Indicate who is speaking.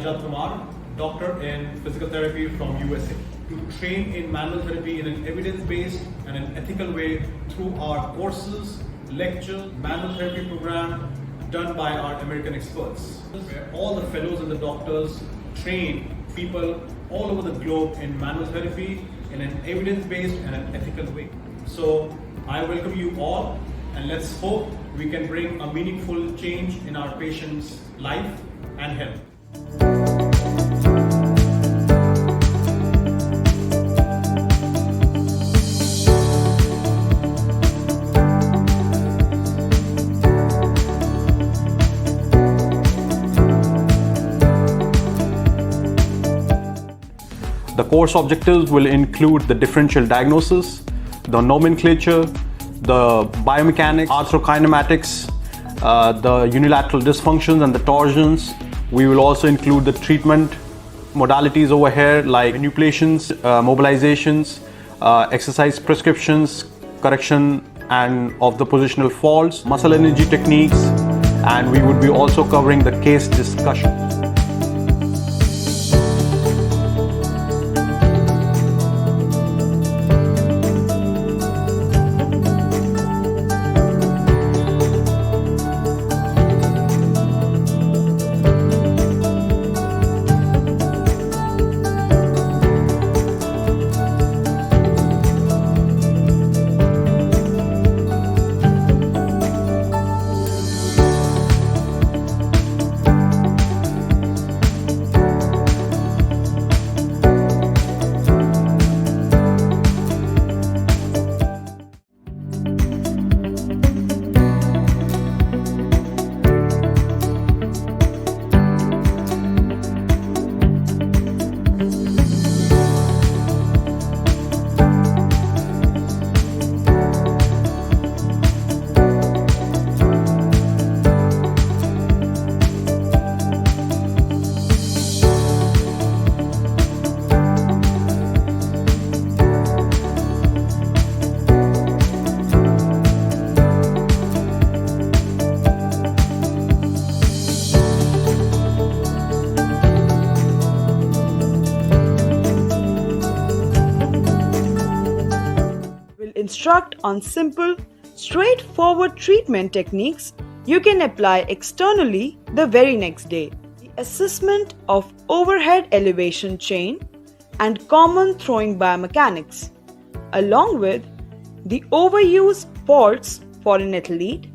Speaker 1: Kumar, doctor in physical therapy from USA. To train in manual therapy in an evidence-based and an ethical way through our courses, lectures, manual therapy program done by our American experts. All the fellows and the doctors train people all over the globe in manual therapy in an evidence-based and an ethical way. So I welcome you all, and let's hope we can bring a meaningful change in our patients' life and health.
Speaker 2: The course objectives will include the differential diagnosis, the nomenclature, the biomechanics, arthrokinematics, the unilateral dysfunctions and the torsions. We will also include the treatment modalities over here like manipulations, mobilizations, exercise prescriptions, correction and of the positional faults, muscle energy techniques, and we would be also covering the case discussion.
Speaker 3: Instruct on simple, straightforward treatment techniques you can apply externally the very next day. The assessment of overhead elevation chain and common throwing biomechanics, along with the overuse faults for an athlete.